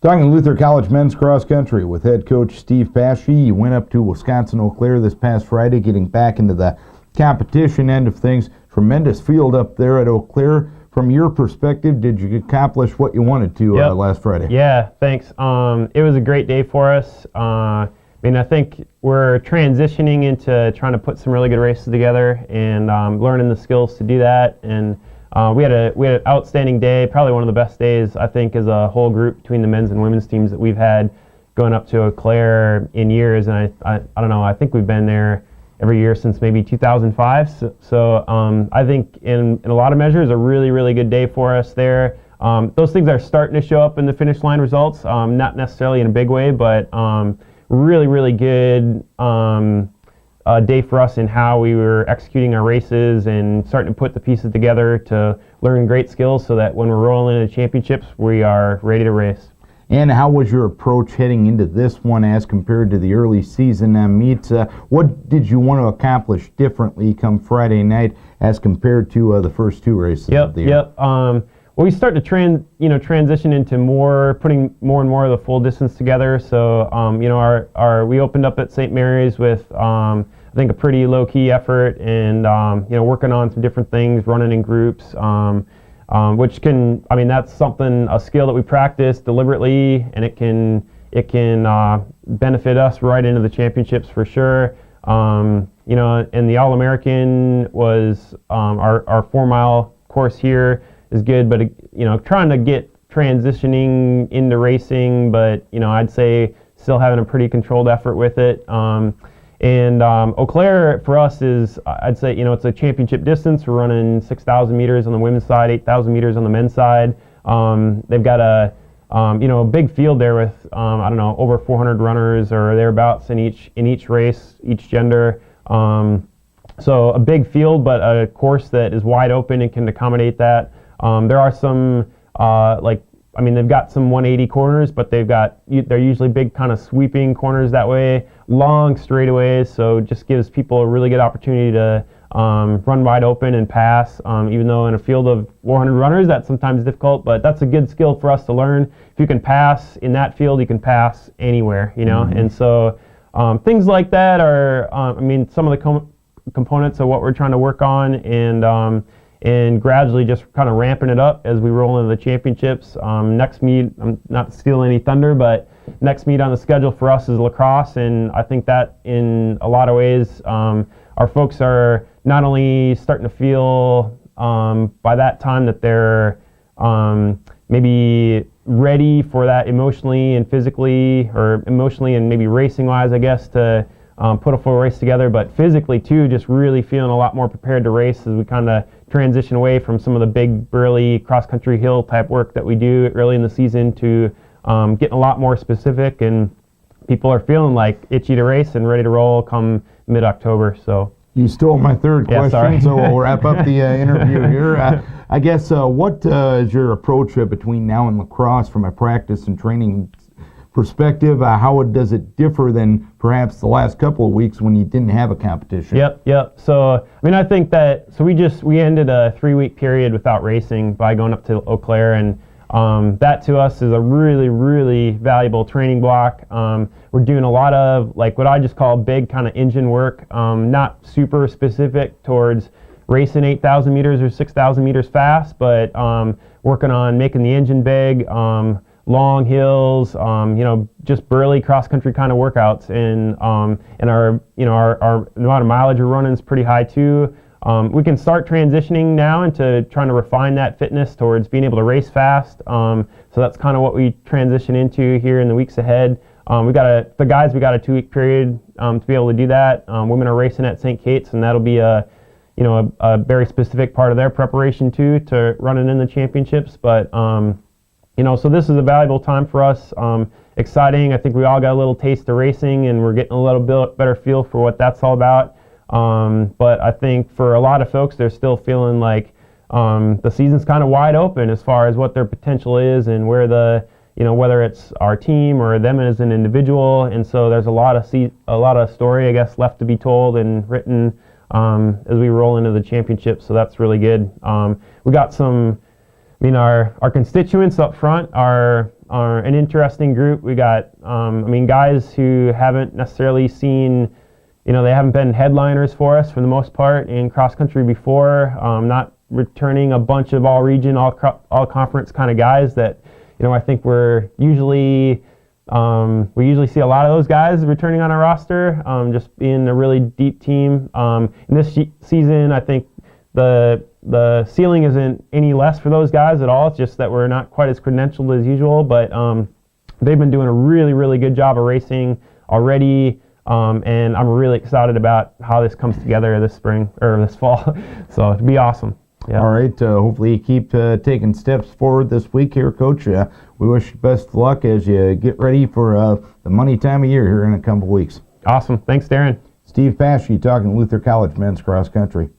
Talking Luther College men's cross country with head coach Steve Paschke. You went up to Wisconsin-Eau Claire this past Friday, getting back into the competition end of things. Tremendous field up there at Eau Claire. From your perspective, did you accomplish what you wanted to last Friday? Yeah, thanks. It was a great day for us. I think we're transitioning into trying to put some really good races together and learning the skills to do that. And we had an outstanding day, probably one of the best days, I think, as a whole group between the men's and women's teams that we've had going up to Eau Claire in years. And I don't know, I think we've been there every year since maybe 2005. So I think in a lot of measures, a really, really good day for us there. Those things are starting to show up in the finish line results, not necessarily in a big way, but really, really good day for us in how we were executing our races and starting to put the pieces together to learn great skills so that when we're rolling into championships, we are ready to race. And how was your approach heading into this one as compared to the early season meets? What did you want to accomplish differently come Friday night as compared to the first two races of the year? Well, we start to transition into putting more and more of the full distance together. So, we opened up at St. Mary's with, I think, a pretty low-key effort and, working on some different things, running in groups, which that's a skill that we practice deliberately, and it can benefit us right into the championships for sure. And the All-American was our 4-mile course here is good, but trying to get transitioning into racing, but I'd say still having a pretty controlled effort with it. And Eau Claire for us is, I'd say, it's a championship distance. We're running 6,000 meters on the women's side, 8,000 meters on the men's side. They've got a big field there with over 400 runners or thereabouts in each race, each gender. So a big field, but a course that is wide open and can accommodate that. There are some they've got some 180 corners, but they're usually big kind of sweeping corners that way, long straightaways, so it just gives people a really good opportunity to run wide open and pass, even though in a field of 400 runners, that's sometimes difficult, but that's a good skill for us to learn. If you can pass in that field, you can pass anywhere, Mm-hmm. And so things like that are, some of the components of what we're trying to work on, and gradually just kind of ramping it up as we roll into the championships. Next meet, I'm not stealing any thunder, but next meet on the schedule for us is lacrosse, and I think that in a lot of ways our folks are not only starting to feel by that time that they're maybe ready for that emotionally and physically, or emotionally and maybe racing-wise, I guess, to put a full race together, but physically too, just really feeling a lot more prepared to race as we kind of transition away from some of the big, burly cross-country hill type work that we do early in the season to getting a lot more specific, and people are feeling like itchy to race and ready to roll come mid-October. So you stole my third question, so we'll wrap up the interview here. I guess what is your approach between now and lacrosse from a practice and training perspective? How does it differ than perhaps the last couple of weeks when you didn't have a competition? Yep. So, I think that, we ended a 3-week period without racing by going up to Eau Claire, and that to us is a really, really valuable training block. We're doing a lot of, what I just call big kind of engine work, not super specific towards racing 8,000 meters or 6,000 meters fast, but working on making the engine big, long hills, just burly cross-country kind of workouts, and our amount of mileage we're running is pretty high too. We can start transitioning now into trying to refine that fitness towards being able to race fast. So that's kind of what we transition into here in the weeks ahead. We got a 2-week period to be able to do that. Women are racing at St. Kate's, and that'll be a very specific part of their preparation too to running in the championships. But so this is a valuable time for us. Exciting. I think we all got a little taste of racing, and we're getting a little bit better feel for what that's all about. But I think for a lot of folks, they're still feeling like the season's kind of wide open as far as what their potential is and where whether it's our team or them as an individual. And so there's a lot of story, I guess, left to be told and written as we roll into the championship. So that's really good. We got some mean, our constituents up front are an interesting group. We got, I mean, guys who haven't necessarily seen, you know, they haven't been headliners for us for the most part in cross country before. Not returning a bunch of all region, all conference kind of guys that, you know, I think we usually see a lot of those guys returning on our roster, just being a really deep team. In this season, I think the ceiling isn't any less for those guys at all. It's just that we're not quite as credentialed as usual, but they've been doing a really, really good job of racing already, and I'm really excited about how this comes together this spring or this fall. So it'd be awesome. Yeah. All right. Hopefully you keep taking steps forward this week here, Coach. We wish you best of luck as you get ready for the money time of year here in a couple weeks. Awesome. Thanks, Darren. Steve Paschke talking Luther College men's cross country.